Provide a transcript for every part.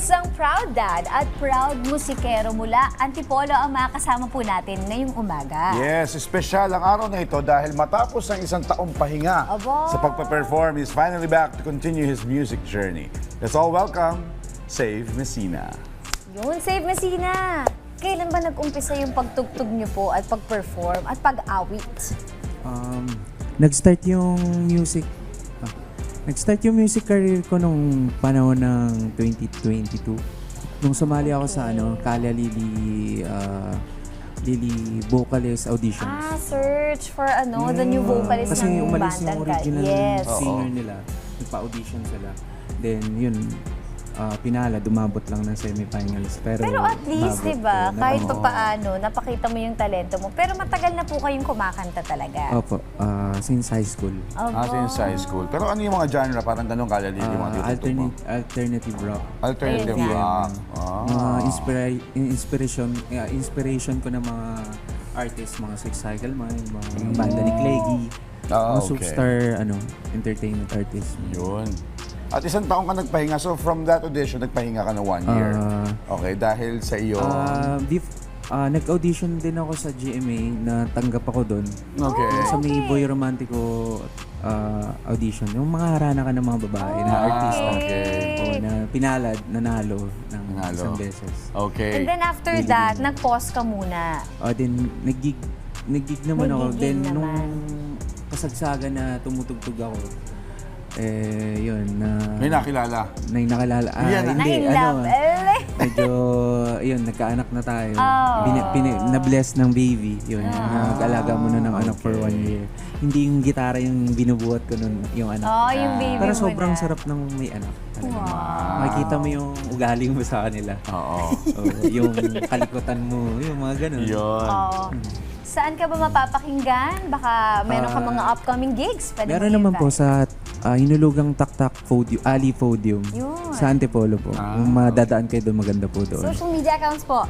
Isang proud dad at proud musikero mula Antipolo ang makakasama po natin ngayong umaga. Yes, espesyal ang araw na ito dahil matapos ang isang taong pahinga Aba. sa pagpa-perform, he's finally back to continue his music journey. Let's all welcome Save Messina. Yun, Save Messina! Kailan ba nag-umpisa yung pagtugtog niyo po at pag-perform at pag-awit? Nag-start yung music career ko nung panahon ng 2022. Nung sumali ako sa Kala Lily vocalist auditions. Search for the new vocalist Kasi ng umalis bandang yung original Yes. singer nila. Nagpa-audition sila. Then yun, pinala, dumabot lang ng semifinals. Pero At least, umabot di ba, ko. kahit pa paano, napakita mo yung talento mo. Pero matagal na po kayong kumakanta talaga. Opo, since high school. Since high school. Pero ano yung mga genre? Parang ganun kalalili yung mga titugtog mo? Alternative rock. Alternative Ayun. rock. Mga inspiration ko ng mga artists, mga Six Cycle Mind, mga banda ni Cleggy, mga Okay. superstar entertainment artists. Yun. At isang taong ka nagpahinga. So from that audition, nagpahinga ka na 1 year. Okay, dahil sa iyo... Nag-audition din ako sa GMA na tanggap ako doon. Okay. Sa may Boy Romantico audition. Yung mga harana ka ng mga babae na artista. Okay. O na pinalad, nanalo ng Nanalo. isang beses. Okay. And then after that, nag-pause ka muna. Then nag-gig naman ako. Nag-gig Then naman. nung kasagsagan na tumutugtog ako, yun na... May nakilala. May nakilala. Yan, Hindi, Na-in-love. medyo, yun, nagkaanak na tayo. Oh. Na-bless ng baby. Yun, nag-alaga mo na ng anak for 1 year. Hindi yung gitara yung binubuhat ko nun, yung anak. Yung baby Pero mo sobrang na. sarap ng may anak. Makikita mo yung ugali mo sa kanila. Oo. Yung kalikutan mo, yung mga ganun. Yun. Oo. Saan ka ba mapapakinggan? Baka meron ka mga upcoming gigs. Pwede Meron mo naman po i-invite. sa Hinulugang Taktak Ali Podium Yun. sa Antipolo po. Kung madadaan kayo doon, maganda po doon. Social media accounts po.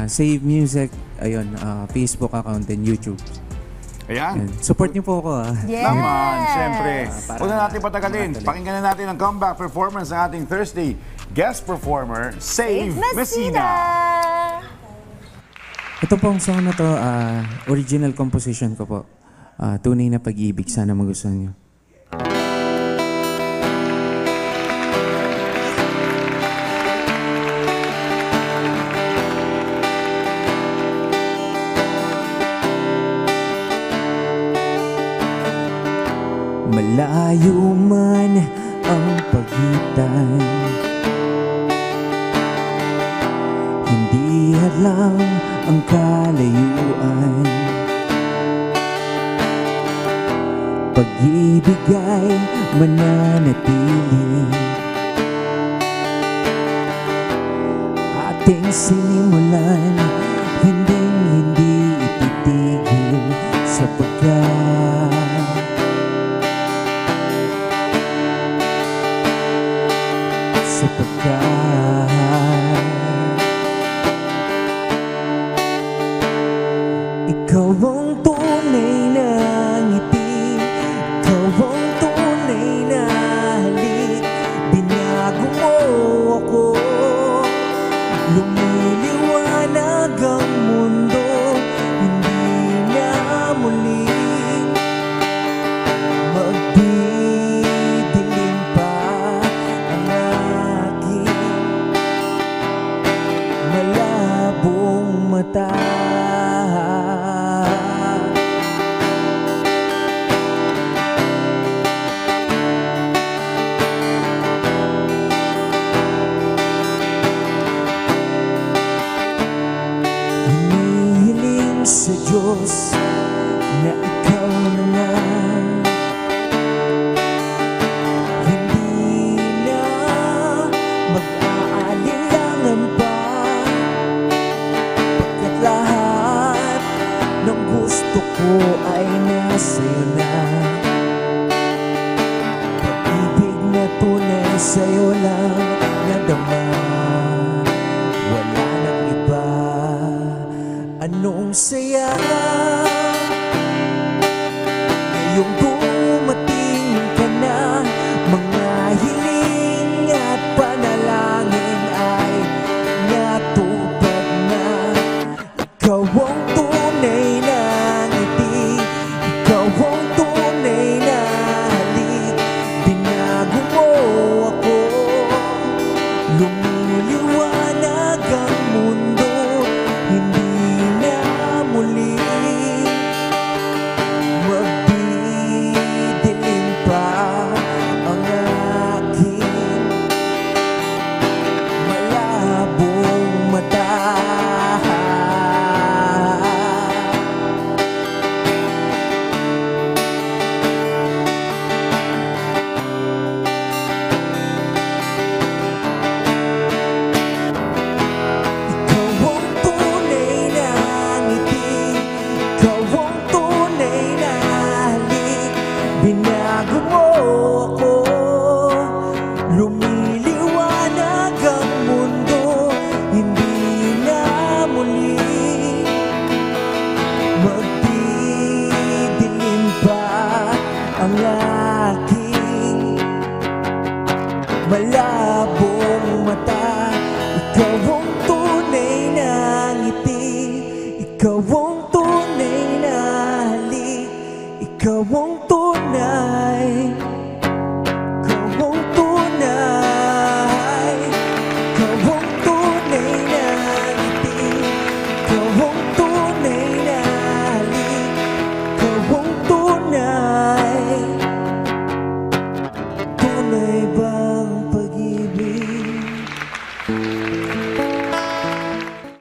Save Music, ayun, Facebook account and YouTube. Ayan. Ayan. Support niyo po ako. Yes! Naman, siyempre. para Huwag na natin patagalin. Pakinggan na natin ang comeback performance ng ating Thursday guest performer, Save Messina. Ito pong song na to, original composition ko po. Tunay na pag-ibig, sana magustuhan niyo. Malayo man ang pagitan, hindi hadlang ang kalayuan. Pag-ibig ay mananatili, ating sinimulan, hindi ititigil sapagkat ikaw ang tunay na ngiti, ikaw ang tunay na halik. Binago mo ako, lumiliwanag ang mundo, hindi na muling magdidilim pa ang aking malabong mata. Hinihiling sa Diyos na ikaw na nga, hindi na mag-aalinlangan pa, pagkat lahat ng gusto ko ay nasa'yo na. Pag-ibig na tunay sa'yo lang nadama, wala nang iba. Anong saya malabong mata. Ikaw ang tunay na ngiti, ikaw ang tunay na halik, ikaw ang tunay